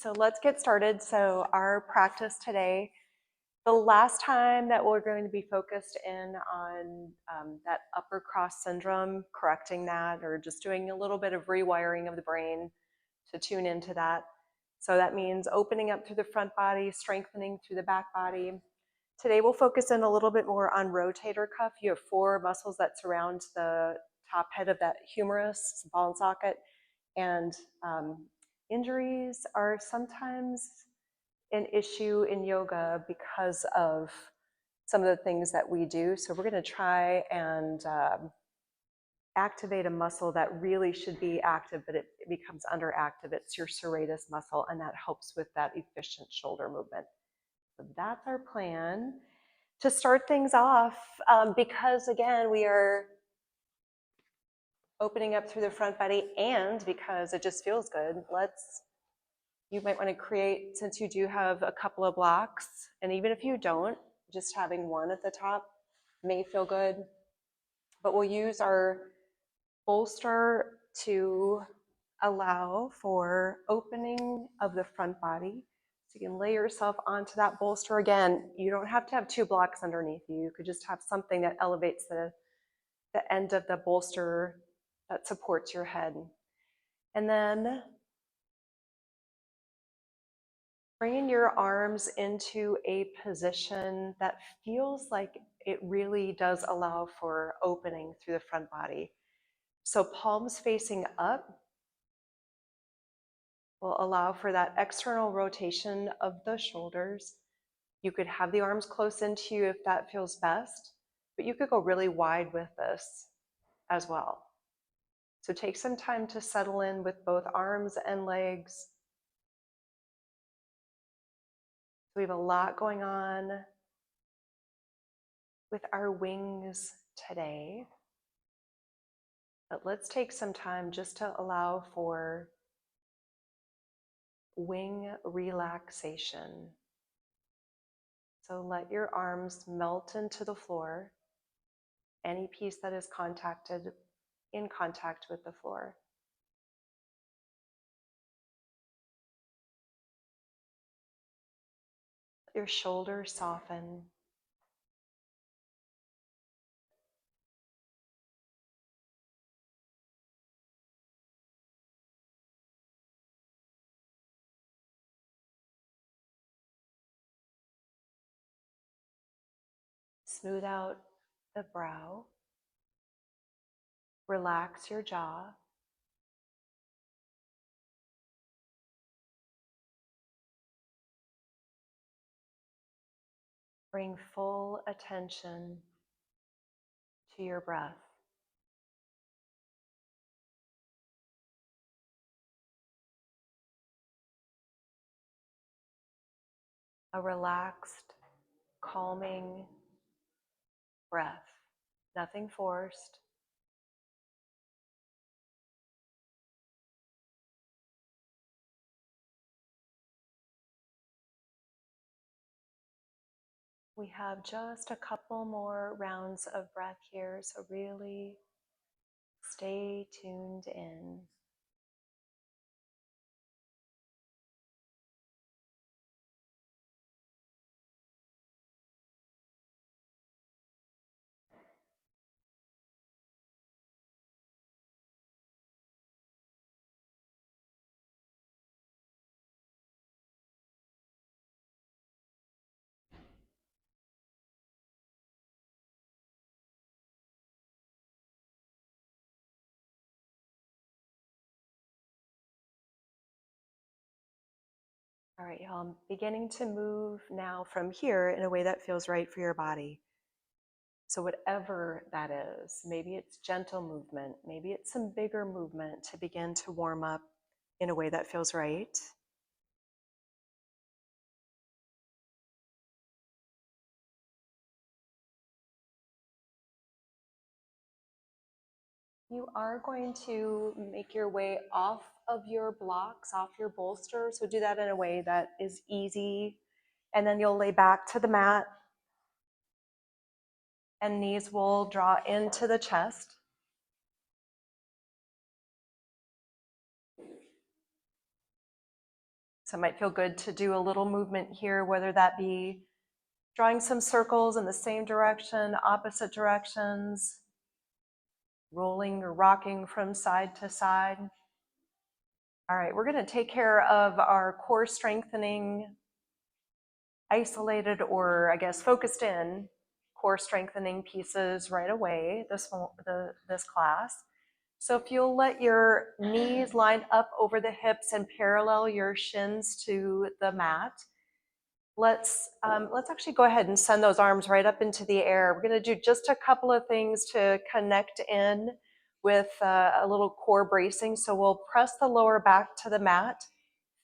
So let's get started. So our practice today, the last time that we're going to be focused in on that upper cross syndrome, correcting that, or just doing a little bit of rewiring of the brain to tune into that. So that means opening up through the front body, strengthening through the back body. Today we'll focus in a little bit more on rotator cuff. You have 4 muscles that surround the top head of that humerus, ball and socket, and injuries are sometimes an issue in yoga because of some of the things that we do. So we're going to try and activate a muscle that really should be active, but it becomes underactive. It's your serratus muscle, and that helps with that efficient shoulder movement. So that's our plan. To start things off, because again, we are opening up through the front body, and because it just feels good, you might want to create, since you do have a couple of blocks, and even if you don't, just having one at the top may feel good, but we'll use our bolster to allow for opening of the front body. So you can lay yourself onto that bolster. Again, you don't have to have 2 blocks underneath you. You could just have something that elevates the end of the bolster that supports your head. And then bringing your arms into a position that feels like it really does allow for opening through the front body. So palms facing up will allow for that external rotation of the shoulders. You could have the arms close into you if that feels best, but you could go really wide with this as well. So take some time to settle in with both arms and legs. We have a lot going on with our wings today, but let's take some time just to allow for wing relaxation. So let your arms melt into the floor, any piece that is in contact with the floor. Let your shoulders soften. Smooth out the brow. Relax your jaw. Bring full attention to your breath. A relaxed, calming breath, nothing forced. We have just a couple more rounds of breath here, so really stay tuned in. All right, y'all, I'm beginning to move now from here in a way that feels right for your body. So whatever that is, maybe it's gentle movement, maybe it's some bigger movement to begin to warm up in a way that feels right. You are going to make your way off of your blocks, off your bolster. So do that in a way that is easy. And then you'll lay back to the mat. And knees will draw into the chest. So it might feel good to do a little movement here, whether that be drawing some circles in the same direction, opposite directions, rolling or rocking from side to side. All right, we're going to take care of our core strengthening, isolated, or I guess focused in core strengthening pieces right away this class. So if you'll let your knees line up over the hips and parallel your shins to the mat, let's actually go ahead and send those arms right up into the air. We're going to do just a couple of things to connect in with a little core bracing. So we'll press the lower back to the mat,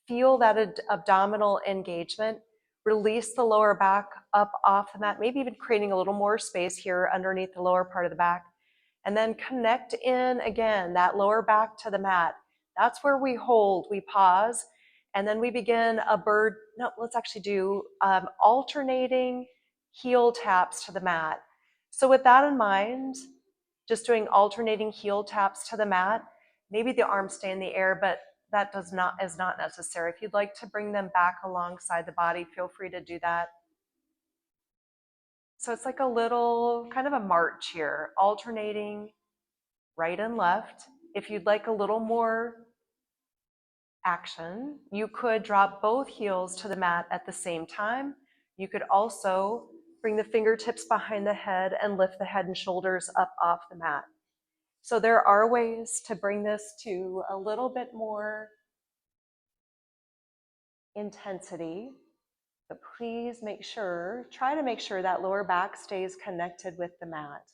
feel that abdominal engagement, release the lower back up off the mat, maybe even creating a little more space here underneath the lower part of the back. And then connect in again, that lower back to the mat. That's where we hold, we pause, and then we begin a bird. No, let's actually do alternating heel taps to the mat. So with that in mind, just doing alternating heel taps to the mat, maybe the arms stay in the air, but that is not necessary. If you'd like to bring them back alongside the body, feel free to do that. So it's like a little kind of a march here, alternating right and left. If you'd like a little more action, you could drop both heels to the mat at the same time. You could also bring the fingertips behind the head and lift the head and shoulders up off the mat. So there are ways to bring this to a little bit more intensity, but please try to make sure that lower back stays connected with the mat.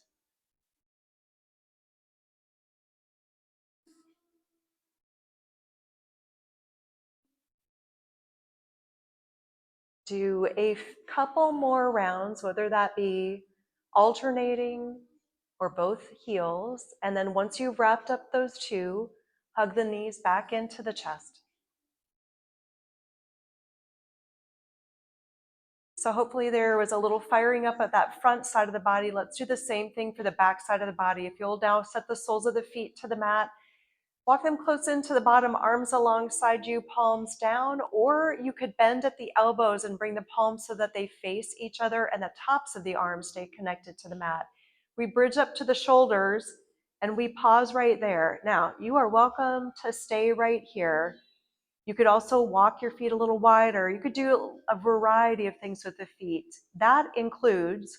Do a couple more rounds, whether that be alternating or both heels. And then once you've wrapped up those two, hug the knees back into the chest. So hopefully there was a little firing up at that front side of the body. Let's do the same thing for the back side of the body. If you'll now set the soles of the feet to the mat, walk them close into the bottom, arms alongside you, palms down, or you could bend at the elbows and bring the palms so that they face each other and the tops of the arms stay connected to the mat. We bridge up to the shoulders and we pause right there. Now, you are welcome to stay right here. You could also walk your feet a little wider. You could do a variety of things with the feet. That includes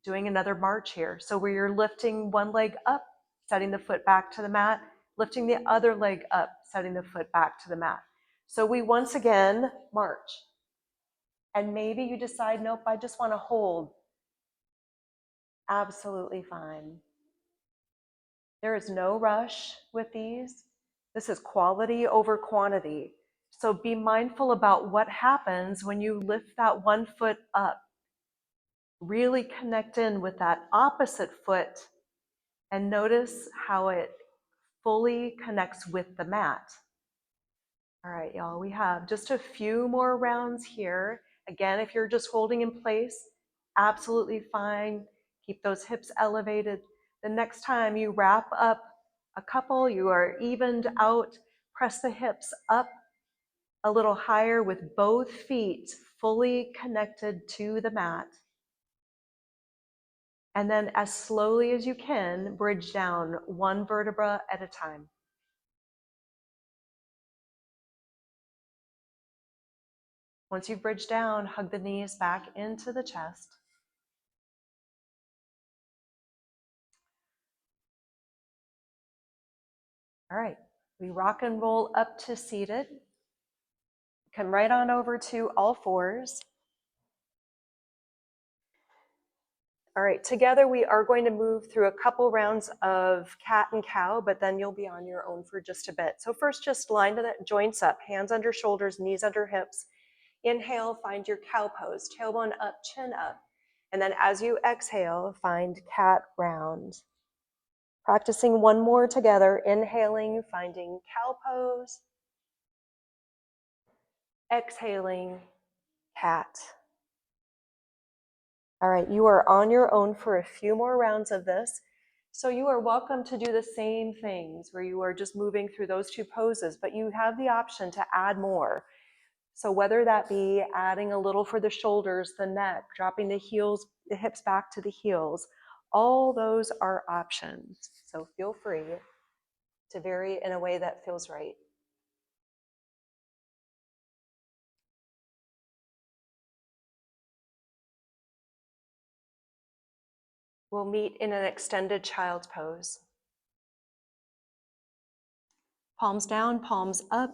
doing another march here. So where you're lifting one leg up, setting the foot back to the mat, lifting the other leg up, setting the foot back to the mat. So we once again march. And maybe you decide, nope, I just want to hold. Absolutely fine. There is no rush with these. This is quality over quantity. So be mindful about what happens when you lift that one foot up. Really connect in with that opposite foot and notice how it fully connects with the mat. All right, y'all, we have just a few more rounds here. Again, if you're just holding in place, absolutely fine. Keep those hips elevated. The next time you wrap up a couple, you are evened out, press the hips up a little higher with both feet fully connected to the mat. And then as slowly as you can, bridge down one vertebra at a time. Once you've bridged down, hug the knees back into the chest. All right, we rock and roll up to seated. Come right on over to all fours. All right, together we are going to move through a couple rounds of cat and cow, but then you'll be on your own for just a bit. So first, just line the joints up, hands under shoulders, knees under hips. Inhale, find your cow pose, tailbone up, chin up. And then as you exhale, find cat round. Practicing one more together, inhaling, finding cow pose. Exhaling, cat. All right, you are on your own for a few more rounds of this. So you are welcome to do the same things where you are just moving through those two poses, but you have the option to add more. So whether that be adding a little for the shoulders, the neck, dropping the heels, the hips back to the heels, all those are options. So feel free to vary in a way that feels right. We'll meet in an extended child's pose. Palms down, palms up,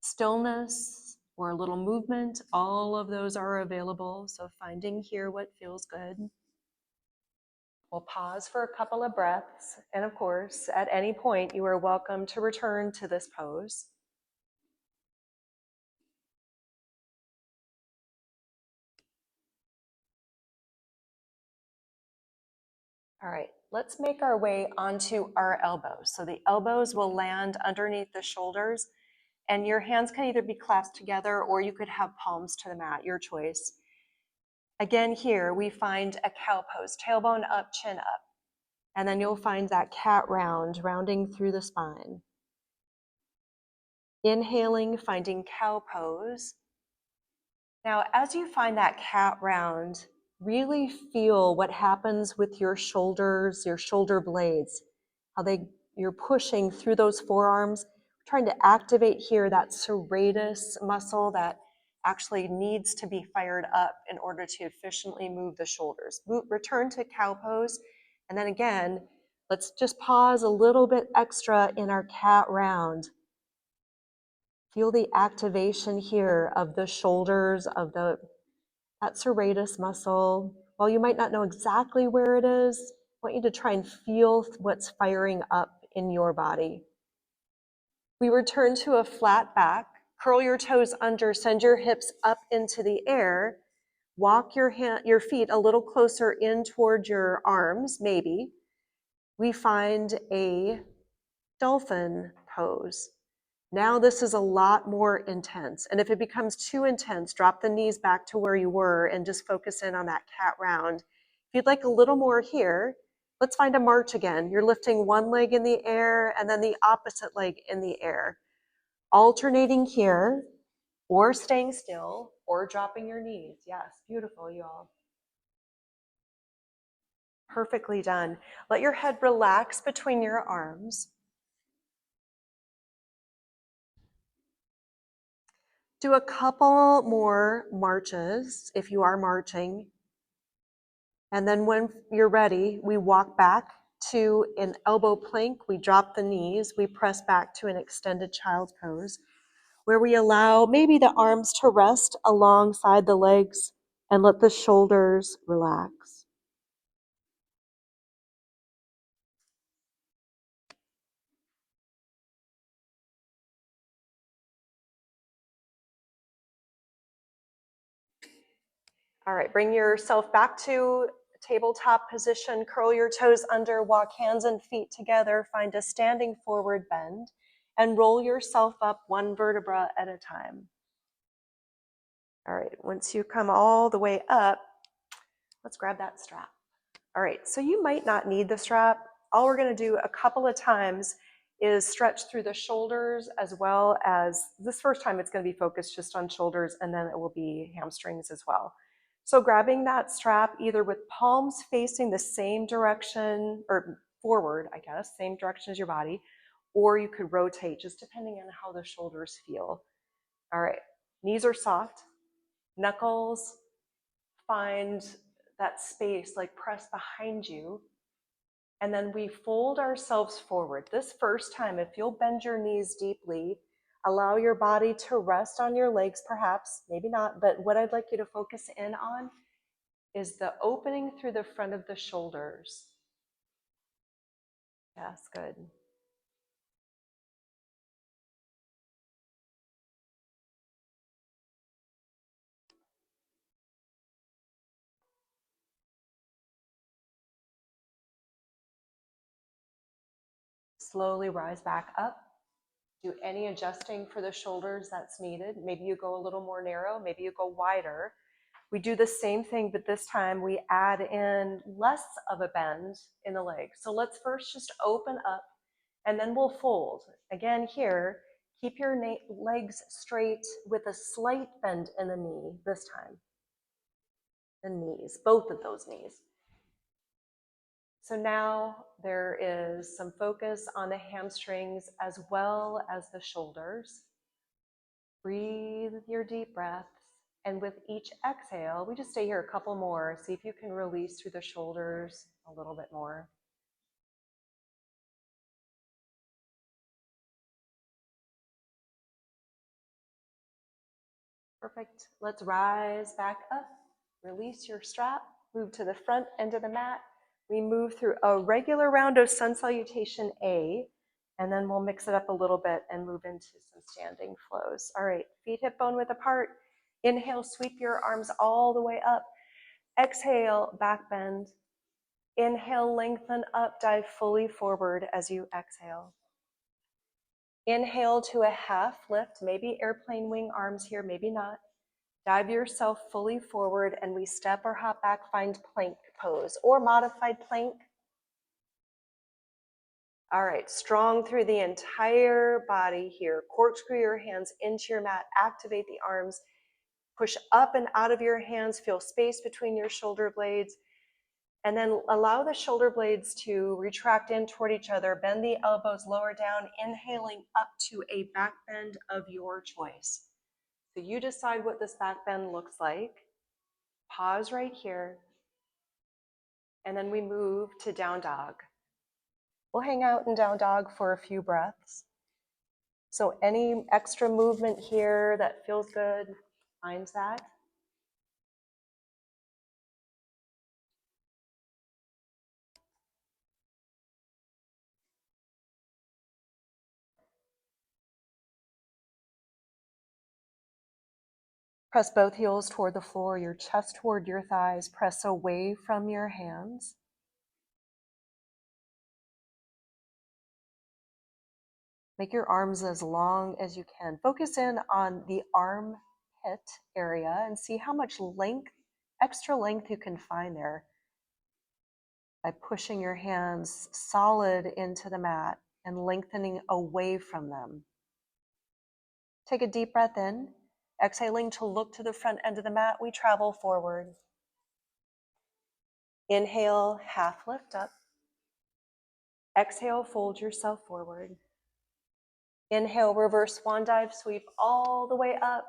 stillness or a little movement, all of those are available. So finding here what feels good. We'll pause for a couple of breaths. And of course, at any point, you are welcome to return to this pose. All right, let's make our way onto our elbows. So the elbows will land underneath the shoulders, and your hands can either be clasped together or you could have palms to the mat, your choice. Again, here we find a cow pose, tailbone up, chin up. And then you'll find that cat round, rounding through the spine. Inhaling, finding cow pose. Now, as you find that cat round, really feel what happens with your shoulders, your shoulder blades, how you're pushing through those forearms, trying to activate here that serratus muscle that actually needs to be fired up in order to efficiently move the shoulders. Return to cow pose, and then again, let's just pause a little bit extra in our cat round. Feel the activation here of the shoulders, of that serratus muscle. While you might not know exactly where it is, I want you to try and feel what's firing up in your body. We return to a flat back. Curl your toes under, send your hips up into the air. Walk your feet a little closer in toward your arms, maybe. We find a dolphin pose. Now this is a lot more intense. And if it becomes too intense, drop the knees back to where you were and just focus in on that cat round. If you'd like a little more here, let's find a march again. You're lifting one leg in the air and then the opposite leg in the air. Alternating here, or staying still, or dropping your knees. Yes, beautiful, y'all. Perfectly done. Let your head relax between your arms. Do a couple more marches if you are marching. And then when you're ready, we walk back to an elbow plank. We drop the knees. We press back to an extended child's pose where we allow maybe the arms to rest alongside the legs and let the shoulders relax. All right, bring yourself back to tabletop position, curl your toes under, walk hands and feet together, find a standing forward bend, and roll yourself up one vertebra at a time. All right, once you come all the way up, let's grab that strap. All right, so you might not need the strap. All we're gonna do a couple of times is stretch through the shoulders as well as, this first time it's gonna be focused just on shoulders and then it will be hamstrings as well. So grabbing that strap either with palms facing the same direction, or forward, I guess, same direction as your body, or you could rotate just depending on how the shoulders feel. All right, knees are soft, knuckles find that space, like press behind you. And then we fold ourselves forward. This first time, if you'll bend your knees deeply, allow your body to rest on your legs, perhaps, maybe not, but what I'd like you to focus in on is the opening through the front of the shoulders. Yes, good. Slowly rise back up. Do any adjusting for the shoulders that's needed. Maybe you go a little more narrow, maybe you go wider. We do the same thing, but this time we add in less of a bend in the leg. So let's first just open up and then we'll fold. Again here, Keep your legs straight with a slight bend in the knee this time. The knees, both of those knees. So now there is some focus on the hamstrings as well as the shoulders. Breathe your deep breaths. And with each exhale, we just stay here a couple more. See if you can release through the shoulders a little bit more. Perfect. Let's rise back up. Release your strap. Move to the front end of the mat. We move through a regular round of sun salutation A, and then we'll mix it up a little bit and move into some standing flows. All right, feet hip bone width apart. Inhale, sweep your arms all the way up. Exhale, back bend. Inhale, lengthen up, dive fully forward as you exhale. Inhale to a half lift, maybe airplane wing arms here, maybe not. Dive yourself fully forward and we step or hop back, find plank pose or modified plank. All right, strong through the entire body here. Corkscrew your hands into your mat, activate the arms, push up and out of your hands, feel space between your shoulder blades, and then allow the shoulder blades to retract in toward each other, bend the elbows lower down, inhaling up to a back bend of your choice. So you decide what this back bend looks like. Pause right here, and then we move to down dog. We'll hang out in down dog for a few breaths. So any extra movement here that feels good, find that. Press both heels toward the floor, your chest toward your thighs. Press away from your hands. Make your arms as long as you can. Focus in on the armpit area and see how much length, extra length you can find there by pushing your hands solid into the mat and lengthening away from them. Take a deep breath in. Exhaling to look to the front end of the mat, we travel forward. Inhale, half lift up. Exhale, fold yourself forward. Inhale, reverse swan dive, sweep all the way up.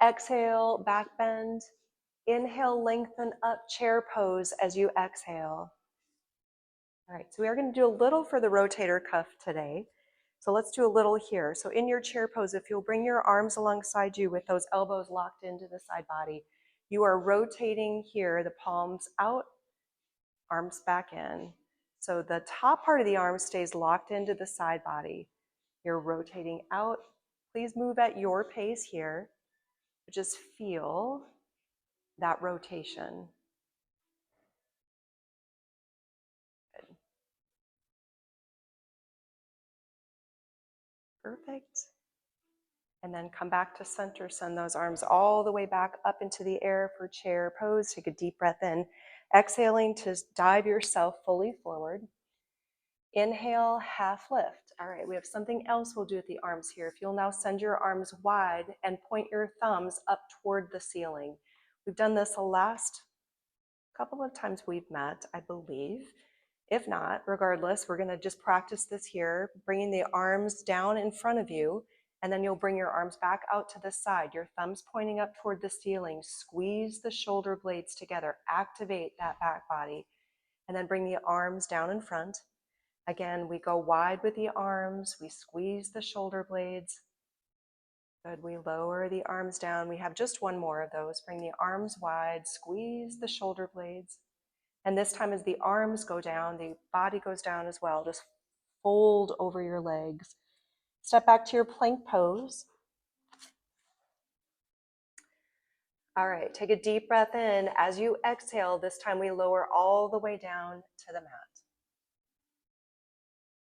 Exhale, back bend. Inhale, lengthen up, chair pose as you exhale. All right, so we are going to do a little for the rotator cuff today. So let's do a little here. So in your chair pose, if you'll bring your arms alongside you with those elbows locked into the side body, you are rotating here, the palms out, arms back in. So the top part of the arm stays locked into the side body. You're rotating out. Please move at your pace here. Just feel that rotation. Good. Perfect. And then come back to center, send those arms all the way back up into the air for chair pose. Take a deep breath in. Exhaling to dive yourself fully forward. Inhale, half lift. All right, we have something else we'll do with the arms here. If you'll now send your arms wide and point your thumbs up toward the ceiling. We've done this the last couple of times we've met, I believe. If not, regardless, we're going to just practice this here, bringing the arms down in front of you, and then you'll bring your arms back out to the side, your thumbs pointing up toward the ceiling. Squeeze the shoulder blades together, activate that back body, and then bring the arms down in front. Again, we go wide with the arms, we squeeze the shoulder blades. Good, we lower the arms down. We have just one more of those. Bring the arms wide, squeeze the shoulder blades. And this time as the arms go down, the body goes down as well. Just fold over your legs. Step back to your plank pose. All right, take a deep breath in. As you exhale, this time we lower all the way down to the mat.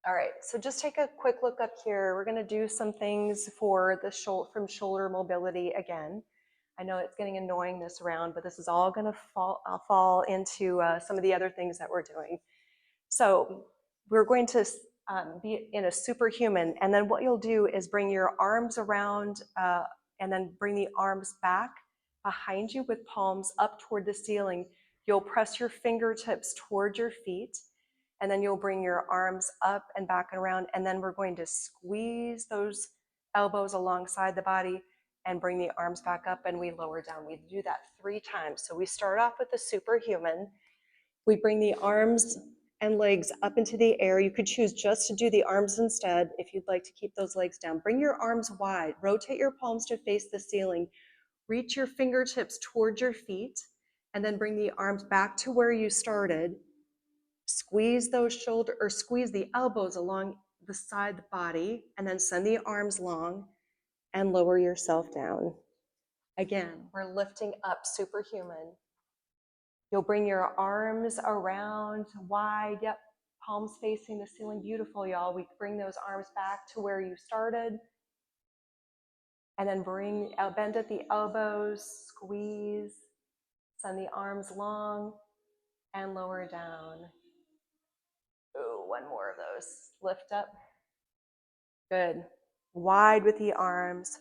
All right, so just take a quick look up here. We're gonna do some things for the shoulder mobility again. I know it's getting annoying this round, but this is all gonna fall into some of the other things that we're doing. So we're going to be in a superhuman. And then what you'll do is bring your arms around and then bring the arms back behind you with palms up toward the ceiling. You'll press your fingertips toward your feet, and then you'll bring your arms up and back and around. And then we're going to squeeze those elbows alongside the body and bring the arms back up, and we lower down. We do that 3 times. So we start off with the superhuman. We bring the arms and legs up into the air. You could choose just to do the arms instead if you'd like to keep those legs down. Bring your arms wide. Rotate your palms to face the ceiling. Reach your fingertips towards your feet, and then bring the arms back to where you started. Squeeze those squeeze the elbows along the side of the body, and then send the arms long and lower yourself down. Again, we're lifting up superhuman. You'll bring your arms around wide, yep, palms facing the ceiling. Beautiful, y'all. We bring those arms back to where you started. And then bend at the elbows, squeeze, send the arms long and lower down. Ooh, 1 more of those. Lift up. Good. Wide with the arms.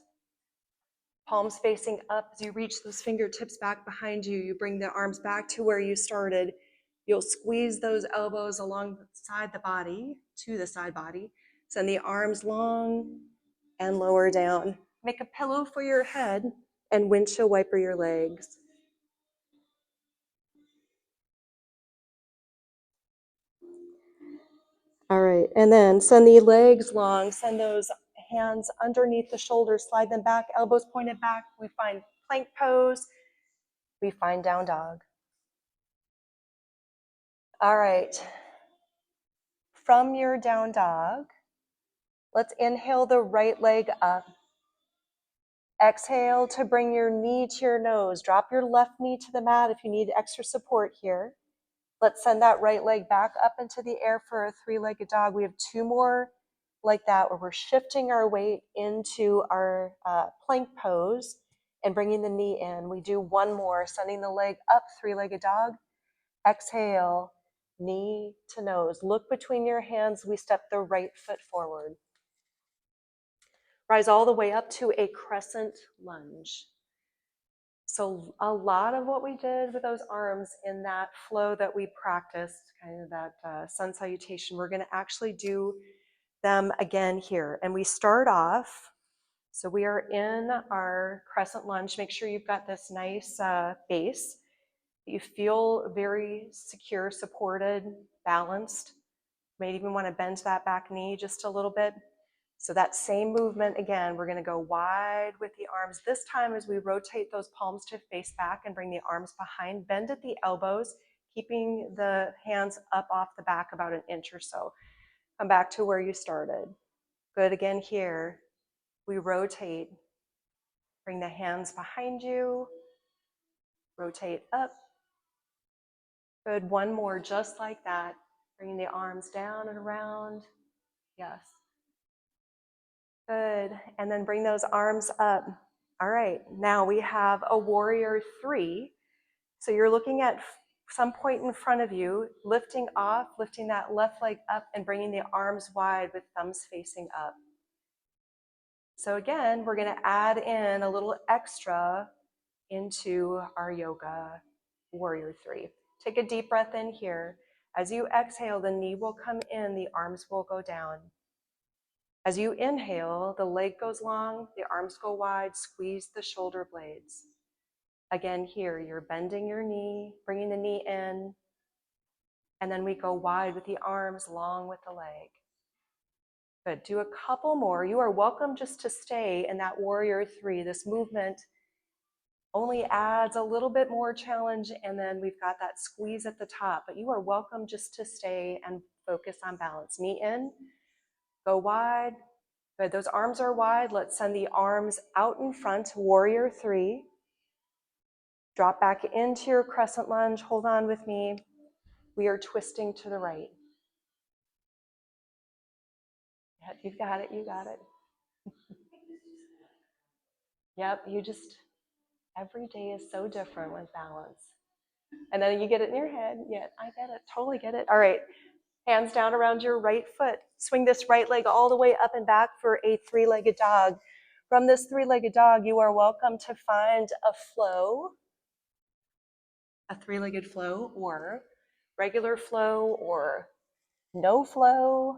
Palms facing up as you reach those fingertips back behind you. You bring the arms back to where you started. You'll squeeze those elbows alongside the body, to the side body. Send the arms long and lower down. Make a pillow for your head and windshield wiper your legs. All right, and then send the legs long, send those hands underneath the shoulders, slide them back, elbows pointed back. We find plank pose, we find down dog. All right, from your down dog, let's inhale the right leg up. Exhale to bring your knee to your nose. Drop your left knee to the mat if you need extra support here. Let's send that right leg back up into the air for a 3-legged dog. We have 2 more like that where we're shifting our weight into our plank pose and bringing the knee in. We do 1 more, sending the leg up, 3-legged dog. Exhale, knee to nose. Look between your hands. We step the right foot forward. Rise all the way up to a crescent lunge. So a lot of what we did with those arms in that flow that we practiced, kind of that sun salutation, we're going to actually do them again here. And we start off, so we are in our crescent lunge. Make sure you've got this nice base. You feel very secure, supported, balanced. You may even want to bend that back knee just a little bit. So that same movement again, we're going to go wide with the arms. This time as we rotate those palms to face back and bring the arms behind, bend at the elbows, keeping the hands up off the back about 1 inch or so. Come back to where you started. Good, again here. We rotate. Bring the hands behind you. Rotate up. Good, 1 more just like that. Bringing the arms down and around. Yes. Good, and then bring those arms up. All right, now we have a warrior 3. So you're looking at some point in front of you, lifting off, lifting that left leg up and bringing the arms wide with thumbs facing up. So again, we're going to add in a little extra into our yoga warrior 3. Take a deep breath in here. As you exhale, the knee will come in, the arms will go down. As you inhale, the leg goes long, the arms go wide, squeeze the shoulder blades. Again here, you're bending your knee, bringing the knee in, and then we go wide with the arms, long with the leg. Good, do a couple more. You are welcome just to stay in that warrior 3. This movement only adds a little bit more challenge, and then we've got that squeeze at the top, but you are welcome just to stay and focus on balance. Knee in, go wide. Good, those arms are wide. Let's send the arms out in front, warrior 3. Drop back into your crescent lunge. Hold on with me. We are twisting to the right. Yep, you've got it, you got it. Yep, every day is so different with balance. And then you get it in your head. Yeah, I get it, totally get it. All right, Hands down around your right foot. Swing this right leg all the way up and back for a three-legged dog. From this three-legged dog, you are welcome to find a flow, a three-legged flow, or regular flow, or no flow.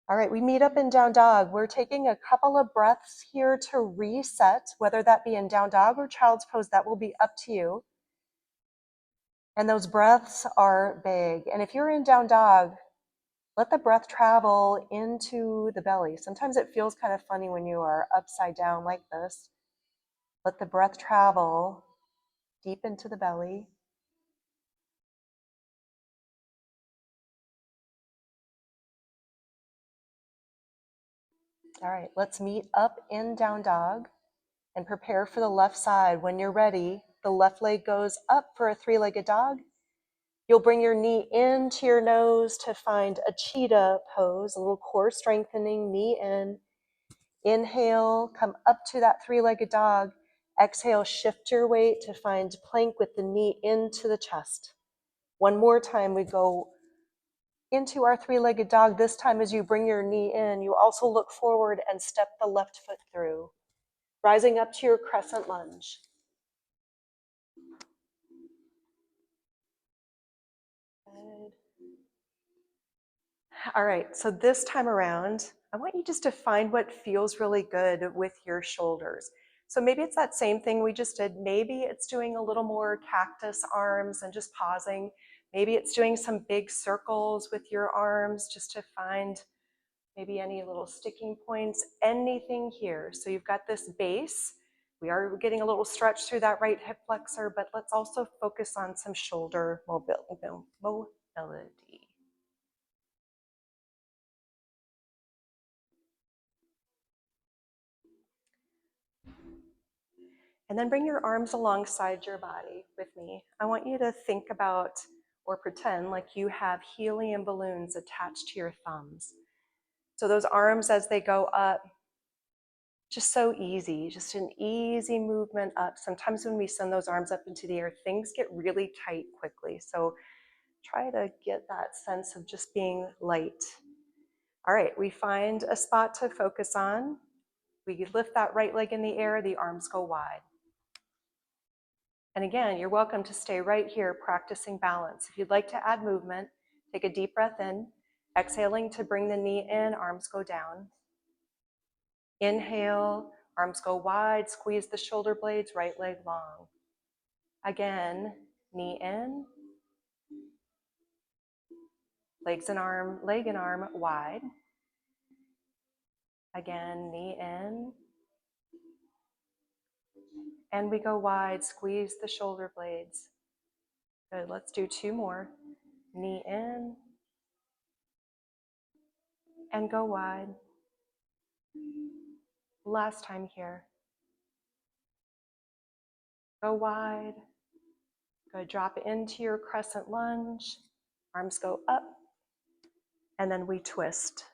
All right, we meet up in down dog. We're taking a couple of breaths here to reset, whether that be in down dog or child's pose, that will be up to you. And those breaths are big. And if you're in down dog, let the breath travel into the belly. Sometimes it feels kind of funny when you are upside down like this. Let the breath travel deep into the belly. All right, let's meet up in down dog and prepare for the left side. When you're ready, the left leg goes up for a three-legged dog. You'll bring your knee into your nose to find a cheetah pose, a little core strengthening, knee in. Inhale, come up to that three-legged dog. Exhale, shift your weight to find plank with the knee into the chest. One more time, we go into our three-legged dog. This time, as you bring your knee in, you also look forward and step the left foot through, rising up to your crescent lunge. Good. All right, so this time around, I want you just to find what feels really good with your shoulders. So maybe it's that same thing we just did. Maybe it's doing a little more cactus arms and just pausing. Maybe it's doing some big circles with your arms just to find maybe any little sticking points, anything here. So you've got this base. We are getting a little stretch through that right hip flexor, but let's also focus on some shoulder mobility. And then bring your arms alongside your body with me. I want you to think about or pretend like you have helium balloons attached to your thumbs. So those arms as they go up, just so easy, just an easy movement up. Sometimes when we send those arms up into the air, things get really tight quickly. So try to get that sense of just being light. All right, we find a spot to focus on. We lift that right leg in the air, the arms go wide. And again, you're welcome to stay right here practicing balance. If you'd like to add movement, take a deep breath in, exhaling to bring the knee in, arms go down. Inhale, arms go wide, squeeze the shoulder blades, right leg long. Again, knee in, leg and arm wide. Again, knee in. And we go wide, squeeze the shoulder blades. Good, let's do two more. Knee in, and go wide. Last time here. Go wide. Good, drop into your crescent lunge. Arms go up, and then we twist.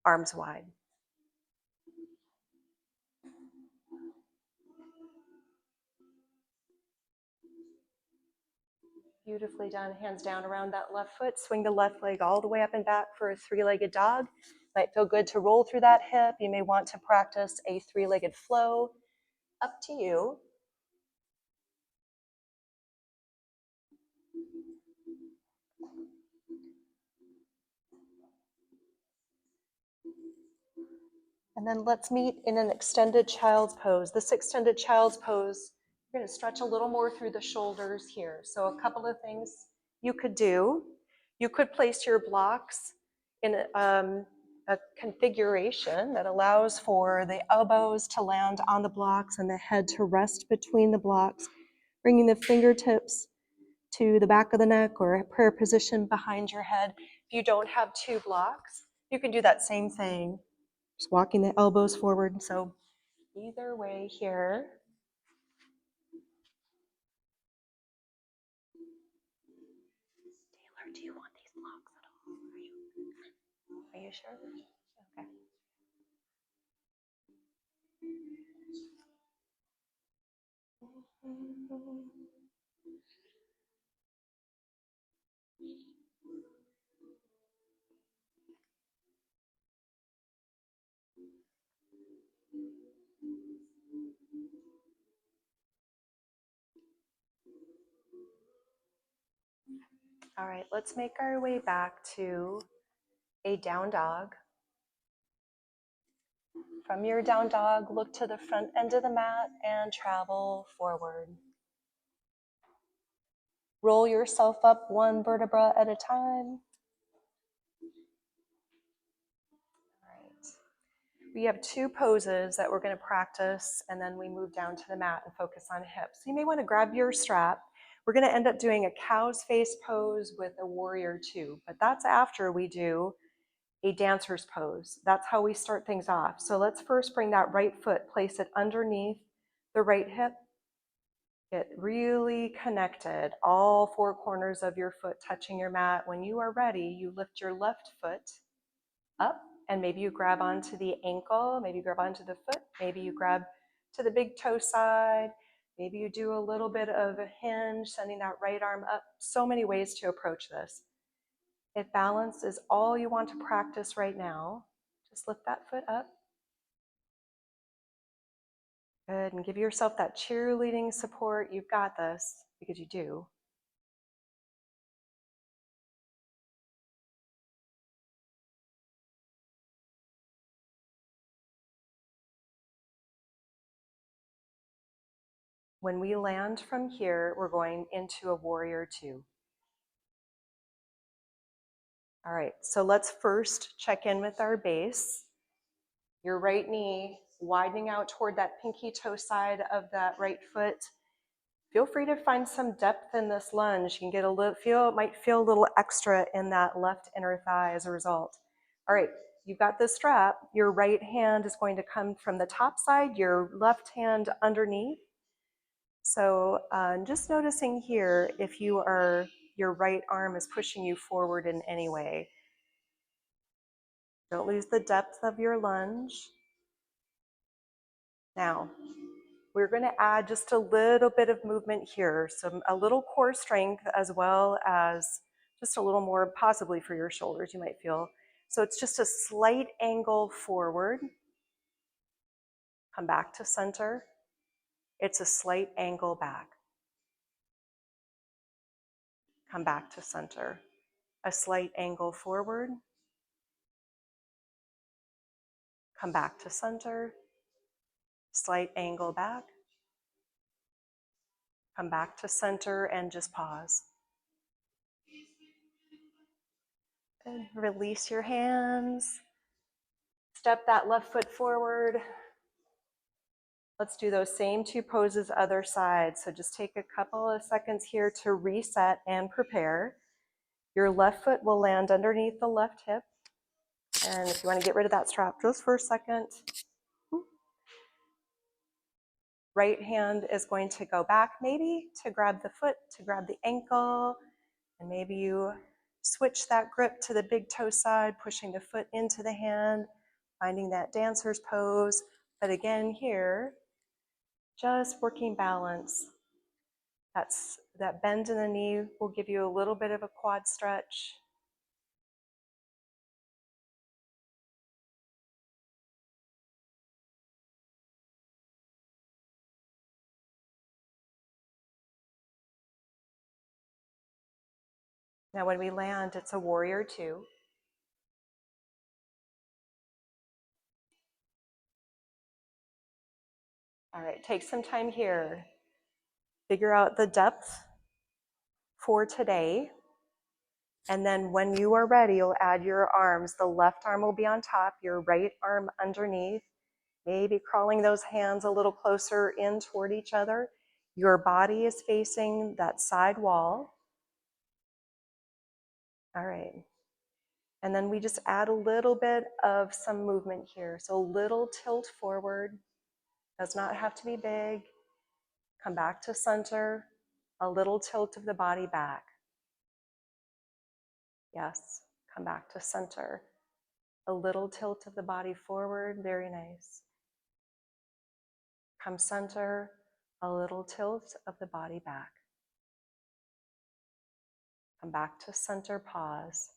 Arms wide. Beautifully done. Hands down around that left foot. Swing the left leg all the way up and back for a three-legged dog. Might feel good to roll through that hip. You may want to practice a three-legged flow. Up to you. And then let's meet in an extended child's pose. This extended child's pose, you're going to stretch a little more through the shoulders here. So a couple of things you could do. You could place your blocks in a configuration that allows for the elbows to land on the blocks and the head to rest between the blocks, bringing the fingertips to the back of the neck or a prayer position behind your head. If you don't have two blocks, you can do that same thing. Just walking the elbows forward. So either way here. Taylor, do you want these blocks at all? Are you sure? Okay. All right, let's make our way back to a down dog. From your down dog, look to the front end of the mat and travel forward. Roll yourself up one vertebra at a time. All right. We have two poses that we're going to practice, and then we move down to the mat and focus on hips. So you may want to grab your strap. We're going to end up doing a cow's face pose with a warrior two, but that's after we do a dancer's pose. That's how we start things off. So let's first bring that right foot, place it underneath the right hip. Get really connected, all four corners of your foot touching your mat. When you are ready, you lift your left foot up, and maybe you grab onto the ankle, maybe you grab onto the foot, maybe you grab to the big toe side, maybe you do a little bit of a hinge, sending that right arm up. So many ways to approach this. If balance is all you want to practice right now, just lift that foot up. Good, and give yourself that cheerleading support. You've got this, because you do. When we land from here, we're going into a warrior two. All right, so let's first check in with our base. Your right knee widening out toward that pinky toe side of that right foot. Feel free to find some depth in this lunge. You can get a little might feel a little extra in that left inner thigh as a result. All right, you've got this strap. Your right hand is going to come from the top side, your left hand underneath. So just noticing here if your right arm is pushing you forward in any way. Don't lose the depth of your lunge. Now, we're going to add just a little bit of movement here, so a little core strength as well as just a little more possibly for your shoulders, you might feel. So it's just a slight angle forward. Come back to center. It's a slight angle back. Come back to center. A slight angle forward. Come back to center. Slight angle back. Come back to center and just pause. And release your hands. Step that left foot forward. Let's do those same two poses other side. So just take a couple of seconds here to reset and prepare. Your left foot will land underneath the left hip. And if you want to get rid of that strap just for a second, right hand is going to go back maybe to grab the foot, to grab the ankle, and maybe you switch that grip to the big toe side, pushing the foot into the hand, finding that dancer's pose. But again here, just working balance. That bend in the knee will give you a little bit of a quad stretch. Now when we land, it's a warrior two. All right, take some time here. Figure out the depth for today. And then when you are ready, you'll add your arms. The left arm will be on top, your right arm underneath, maybe crawling those hands a little closer in toward each other. Your body is facing that side wall. All right. And then we just add a little bit of some movement here. So a little tilt forward, does not have to be big. Come back to center, a little tilt of the body back. Yes, come back to center. A little tilt of the body forward, very nice. Come center, A little tilt of the body back. Come back to center, pause.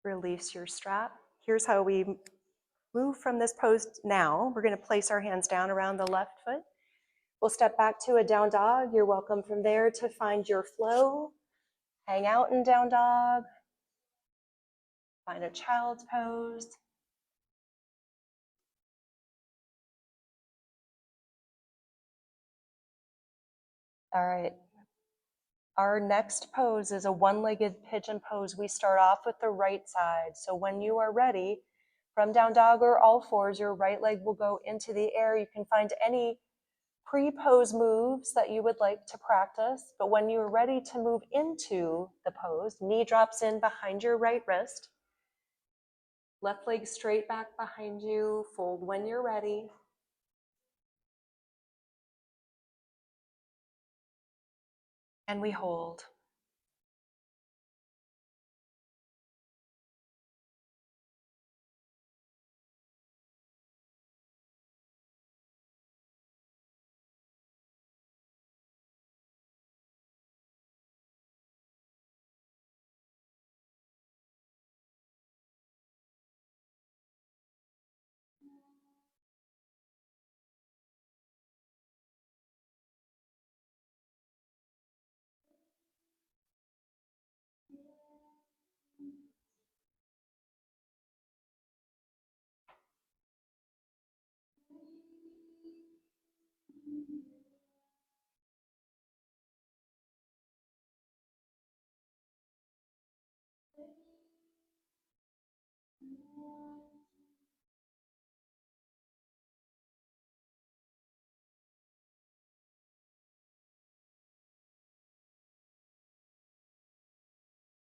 Release your strap. Here's how we move from this pose now. We're going to place our hands down around the left foot. We'll step back to a down dog. You're welcome from there to find your flow. Hang out in down dog. Find a child's pose. All right. Our next pose is a one-legged pigeon pose. We start off with the right side. So when you are ready, from down dog or all fours, your right leg will go into the air. You can find any pre-pose moves that you would like to practice, but when you're ready to move into the pose, knee drops in behind your right wrist, left leg straight back behind you, fold when you're ready. And we hold.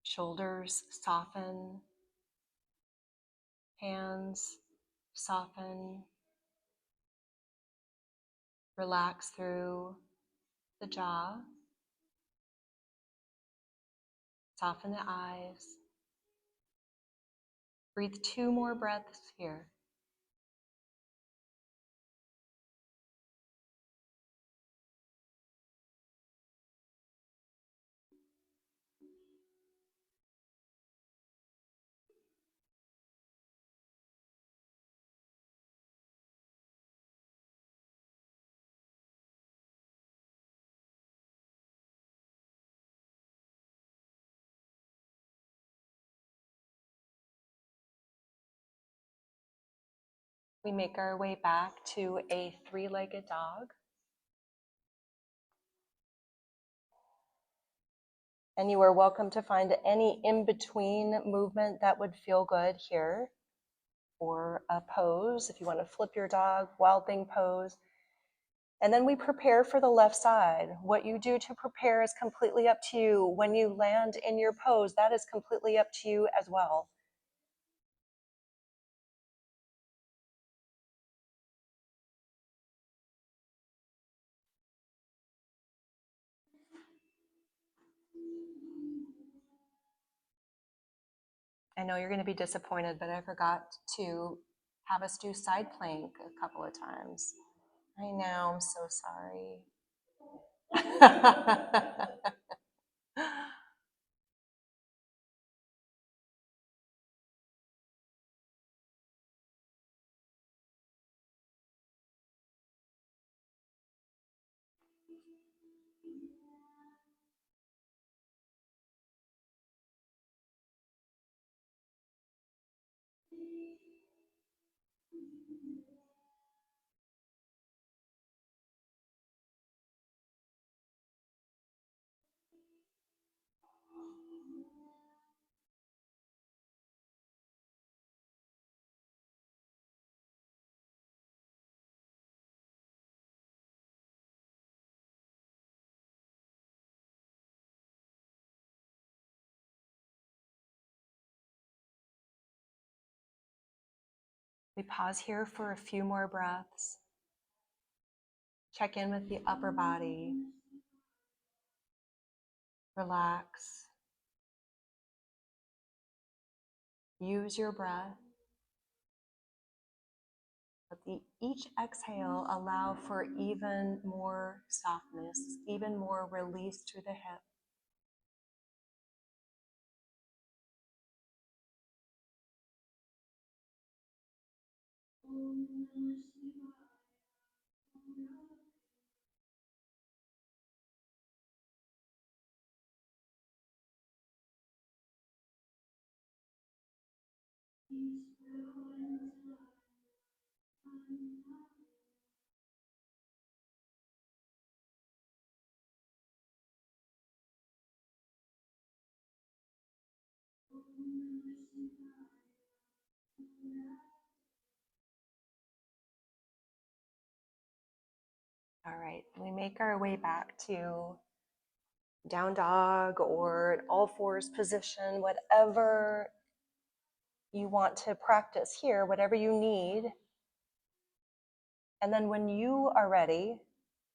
Shoulders soften, hands soften, relax through the jaw, soften the eyes. Breathe 2 more breaths here. We make our way back to a 3-legged dog. And you are welcome to find any in-between movement that would feel good here, or a pose, if you want to flip your dog, wild thing pose. And then we prepare for the left side. What you do to prepare is completely up to you. When you land in your pose, that is completely up to you as well. I know you're going to be disappointed, but I forgot to have us do side plank a couple of times. I know, I'm so sorry. We pause here for a few more breaths. Check in with the upper body. Relax. Use your breath. Let each exhale allow for even more softness, even more release through the hip. All right, we make our way back to down dog or all fours position, whatever you want to practice here, whatever you need. And then when you are ready,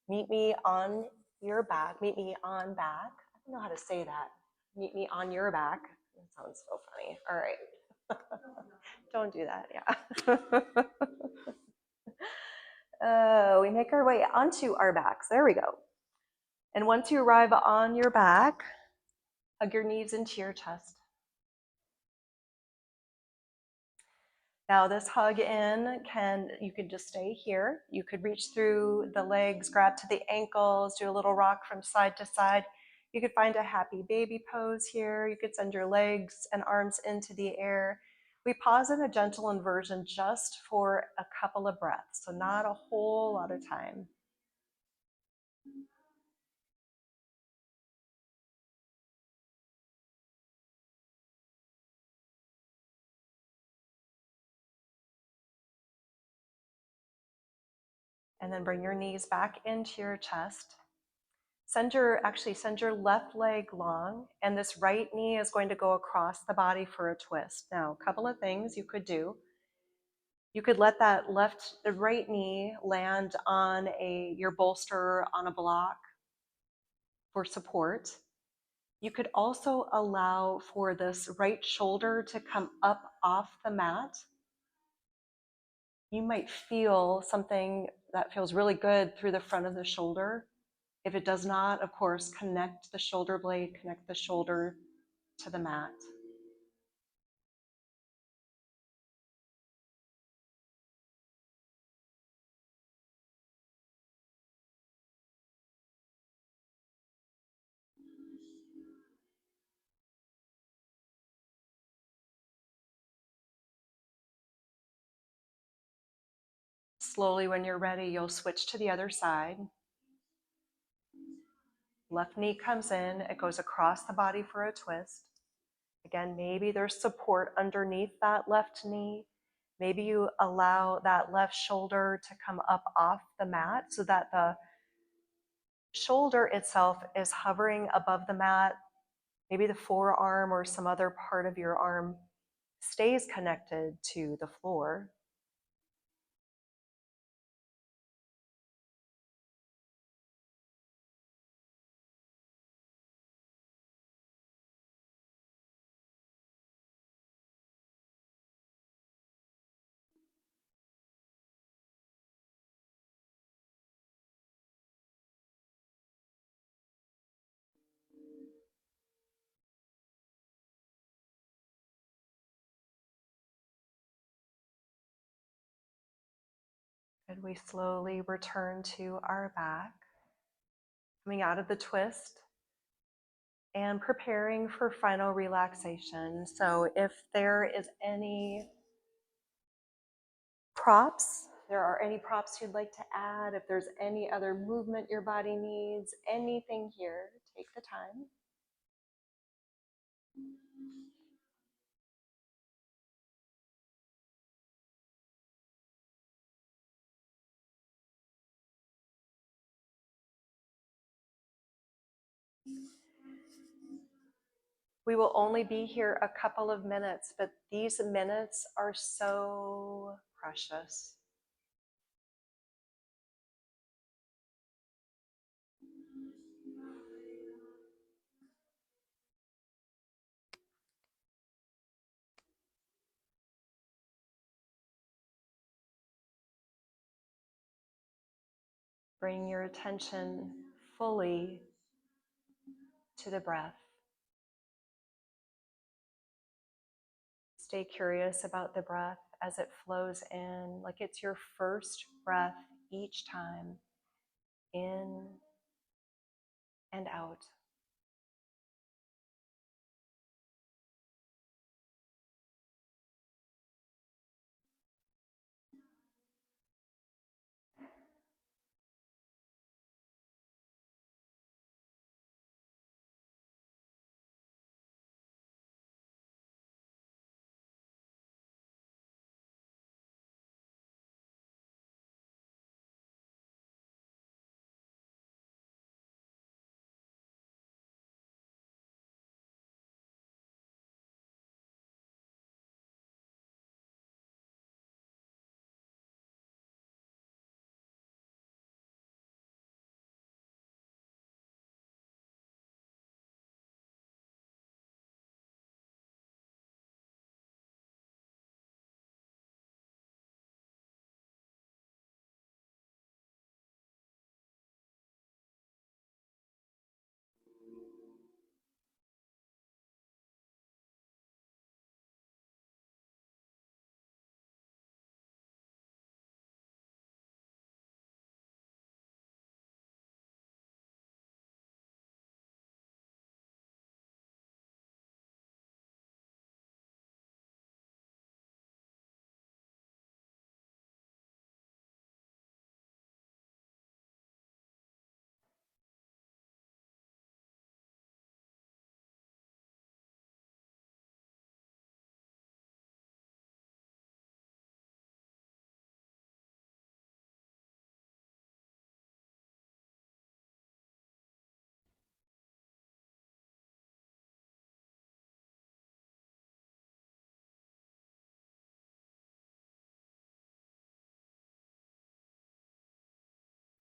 meet me on your back, meet me on back. I don't know how to say that. Meet me on your back. That sounds so funny. All right. Don't do that, yeah. We make our way onto our backs. There we go. And once you arrive on your back, hug your knees into your chest. Now this hug in, you could just stay here. You could reach through the legs, grab to the ankles, do a little rock from side to side. You could find a happy baby pose here. You could send your legs and arms into the air. We pause in a gentle inversion just for a couple of breaths, so not a whole lot of time. And then bring your knees back into your chest. Send your left leg long, and this right knee is going to go across the body for a twist. Now, a couple of things you could do. You could let the right knee land on your bolster on a block for support. You could also allow for this right shoulder to come up off the mat. You might feel something that feels really good through the front of the shoulder. If it does not, of course, connect the shoulder blade, connect the shoulder to the mat. Slowly, when you're ready, you'll switch to the other side. Left knee comes in, it goes across the body for a twist. Again, maybe there's support underneath that left knee. Maybe you allow that left shoulder to come up off the mat so that the shoulder itself is hovering above the mat. Maybe the forearm or some other part of your arm stays connected to the floor. And we slowly return to our back, coming out of the twist and preparing for final relaxation. So if there is any props, there are any props you'd like to add, if there's any other movement your body needs, anything here, take the time. We will only be here a couple of minutes, but these minutes are so precious. Bring your attention fully to the breath. Stay curious about the breath as it flows in, like it's your first breath each time, in and out.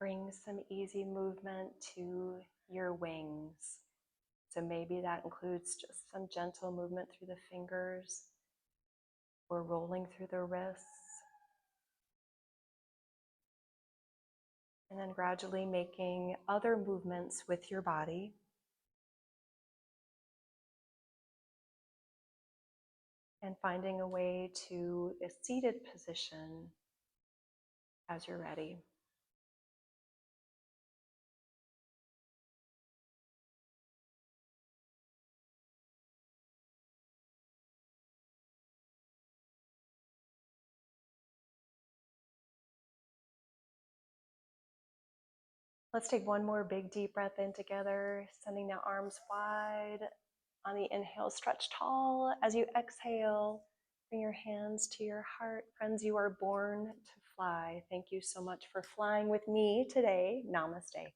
Bring some easy movement to your wings. So maybe that includes just some gentle movement through the fingers or rolling through the wrists. And then gradually making other movements with your body. And finding a way to a seated position as you're ready. Let's take one more big deep breath in together, sending the arms wide. On the inhale, stretch tall. As you exhale, bring your hands to your heart. Friends, you are born to fly. Thank you so much for flying with me today. Namaste.